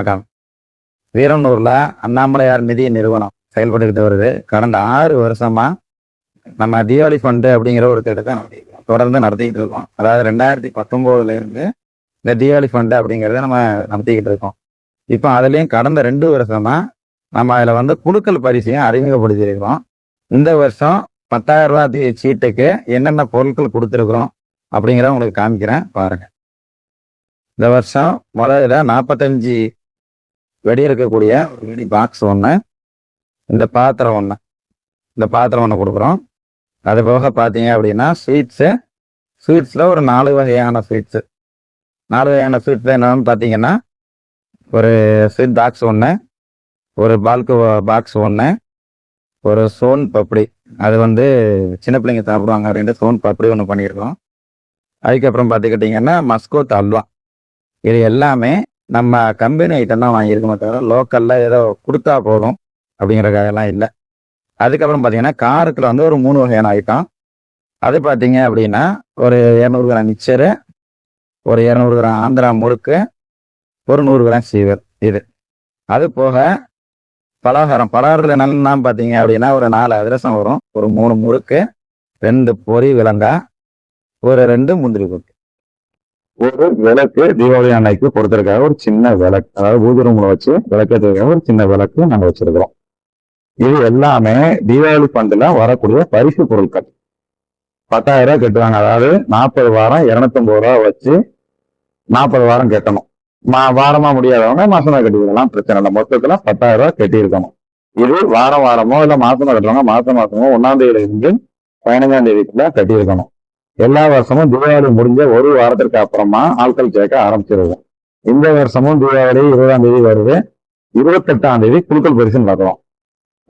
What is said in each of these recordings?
வணக்கம். வீரனூர்ல அண்ணாமலையார் நிதி நிறுவனம் செயல்பட்டுக்கிட்டு வருது. கடந்த 6 வருஷமா நம்ம தீபாவளி ஃபண்டு அப்படிங்கிற ஒரு திட்டத்தை தொடர்ந்து நடத்திக்கிட்டு இருக்கோம். அதாவது 2019 இருந்து இந்த தீபாவளி ஃபண்டு அப்படிங்கிறத நம்ம நடத்திக்கிட்டு இருக்கோம். இப்போ அதுலேயும் கடந்த 2 வருஷமா நம்ம அதில் வந்து குலுக்கல் பரிசையும் அறிமுகப்படுத்தியிருக்கிறோம். இந்த வருஷம் 10,000 ரூபா சீட்டுக்கு என்னென்ன பொருட்கள் கொடுத்துருக்குறோம் அப்படிங்கிறத உங்களுக்கு காமிக்கிறேன் பாருங்க. இந்த வருஷம் முதல்ல 45 வெடி இருக்கக்கூடிய ஒரு வெடி பாக்ஸ் ஒன்று, இந்த பாத்திரம் ஒன்று கொடுக்குறோம். அது போக பார்த்தீங்க அப்படின்னா ஸ்வீட்ஸில் ஒரு 4 வகையான ஸ்வீட்ஸு. 4 வகையான ஸ்வீட்ஸ் என்னன்னு பார்த்தீங்கன்னா, ஒரு ஸ்வீட் பாக்ஸ் ஒன்று, ஒரு பாக்ஸ் ஒன்று, ஒரு சோன் பப்படி, அது வந்து சின்ன பிள்ளைங்க சாப்பிடுவாங்க, 2 சோன் பப்படி ஒன்று பண்ணியிருக்கோம். அதுக்கப்புறம் பார்த்துக்கிட்டிங்கன்னா மஸ்கோத் அல்வா. இது எல்லாமே நம்ம கம்பெனி ஐட்டம் தான் வாங்கியிருக்கோமே தவிர லோக்கலில் ஏதோ கொடுத்தா போதும் அப்படிங்கிறக்காகலாம் இல்லை. அதுக்கப்புறம் பார்த்தீங்கன்னா காரத்தில் வந்து ஒரு 3 வகையான ஐட்டம். அது பார்த்தீங்க அப்படின்னா ஒரு 200 கிராம் மிக்சரு, ஒரு 200 கிராம் ஆந்திரா முறுக்கு, ஒரு 100 கிராம் சீவர். இது அது போக பலகாரத்தில் என்னென்னா பார்த்தீங்க அப்படின்னா ஒரு 4 அதிரசம் வரும், ஒரு 3 முறுக்கு, 2 பொரி விலங்காய், ஒரு 2 முந்திரி கொத்து, ஒரு விளக்கு. தீபாவளி அன்னைக்கு பொறுத்ததுக்காக ஒரு சின்ன விளக்கு, அதாவது பூஜை ரூம்ல வச்சு விளக்கத்துக்காக ஒரு சின்ன விளக்கு நாங்கள் வச்சிருக்கிறோம். இது எல்லாமே தீபாவளி ஃபண்டுல வரக்கூடிய பரிசு பொருட்கள். 10,000 ரூபாய் கட்டுவாங்க. அதாவது 40 வாரம் 250 ரூபா வச்சு 40 வாரம் கட்டணும். வாரமா முடியாதவங்க மாசமா கட்டிக்கலாம், பிரச்சனை இல்லை. மொத்தத்துல 10,000 ரூபாய் கட்டி இருக்கணும். இது வாரமோ இல்ல மாசமா கட்டுவாங்க, மாசமோ 1ஆம் தேதியில இருந்து 15ஆம் தேதிக்குள்ள கட்டி இருக்கணும். எல்லா வருஷமும் தீபாவளி முடிஞ்ச ஒரு வாரத்திற்கு அப்புறமா ஆட்கள் சேர்க்க ஆரம்பிச்சிருவோம். இந்த வருஷமும் தீபாவளி 20ஆம் தேதி வருது. 28ஆம் தேதி குலுக்கல் பரிசு நடத்துவோம்.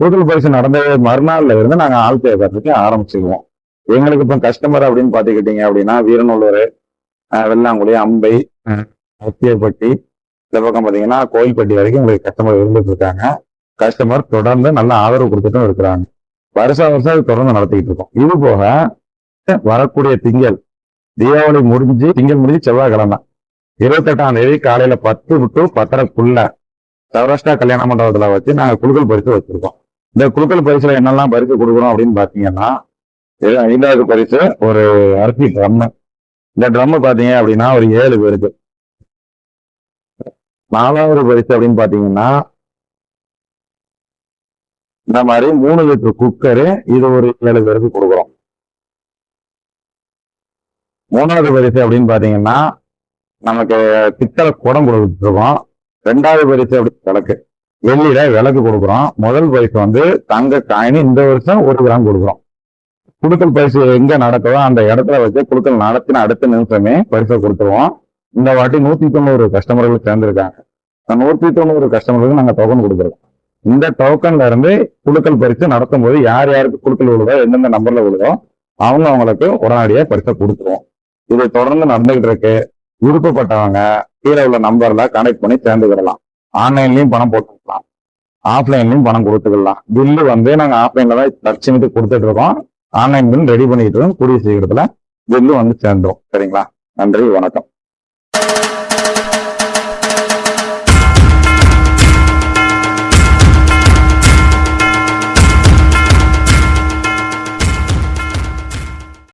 குலுக்கல் பரிசு நடந்த மறுநாள்ல இருந்து நாங்கள் ஆள் சேர்க்கறதுக்கு ஆரம்பிச்சிருவோம். எங்களுக்கு இப்போ கஸ்டமர் அப்படின்னு பார்த்துக்கிட்டீங்க அப்படின்னா வீரநல்லூர், வெள்ளாங்குடி, அம்பை, முத்தியப்பட்டி, இந்த பக்கம் பார்த்தீங்கன்னா கோயில்பட்டி வரைக்கும் உங்களுக்கு கஸ்டமர் இருந்துட்டு இருக்காங்க. கஸ்டமர் தொடர்ந்து நல்ல ஆதரவு கொடுத்துட்டும் இருக்கிறாங்க. வருஷம் அது தொடர்ந்து நடத்திக்கிட்டு இருக்கோம். இது போக வரக்கூடிய தீபாவளி முடிஞ்சு செவ்வாய்க்கிழமை 28ஆம் தேதி காலையில 10 to 10:30 சௌராஷ்டிரா கல்யாண மண்டபத்துல வச்சு நாங்க குலுக்கல் பரிசு வச்சிருக்கோம். இந்த குலுக்கல் பரிசுல என்னெல்லாம் பரிசு கொடுக்குறோம் அப்படின்னு பாத்தீங்கன்னா, 5வது பரிசு ஒரு அரிசி ட்ரம். இந்த ட்ரம் பாத்தீங்க அப்படின்னா ஒரு 7 பேருக்கு. 4வது பரிசு அப்படின்னு பாத்தீங்கன்னா இந்த மாதிரி 3 லிட்டர் குக்கரு, இது ஒரு 7 பேருக்கு கொடுக்குறோம். 3வது பரிசு அப்படின்னு பாத்தீங்கன்னா நமக்கு பித்தளை குடம் கொடுத்துருக்கோம். 2வது பரிசு அப்படி விளக்கு, வெள்ளியில விளக்கு கொடுக்குறோம். முதல் பரிசு வந்து தங்க காயின், இந்த வருஷம் 1 கிராம் கொடுக்குறோம். குலுக்கல் பரிசு எங்க நடக்குதோ அந்த இடத்துல வச்சு குலுக்கல் நடத்தின அடுத்த நிமிஷமே பரிசை கொடுத்துருவோம். இந்த வாட்டி 190 கஸ்டமர்கள் சேர்ந்திருக்காங்க. 190 கஸ்டமர்களுக்கு நாங்க டோக்கன் கொடுக்குறோம். இந்த டோக்கன்ல இருந்து குலுக்கல் பரிசு நடத்தும் போது யார் யாருக்கு குலுக்கல் விழுதோ, எந்தெந்த நம்பர்ல விழுதோ அவங்களுக்கு உடனடியாக பரிசை கொடுத்துருவோம். இது தொடர்ந்து நடந்துகிட்டு இருக்கு. விருப்பப்பட்டவங்க கீழே உள்ள நம்பர்ல கனெக்ட் பண்ணி சேர்ந்துக்கிடலாம். ஆன்லைன்லயும் பணம் போட்டுக்கலாம், ஆஃப்லைன்லயும் பணம் கொடுத்துக்கலாம். பில்லு வந்து நாங்க ஆஃப்லைன்ல தான் தற்சமயத்து கொடுத்துட்டு இருக்கோம். ஆன்லைன் பில் ரெடி பண்ணிட்டு இருக்கோம். கூடிய சீக்கிரத்துல பில்லு வந்து சேர்ந்துடும். சரிங்களா? நன்றி, வணக்கம்.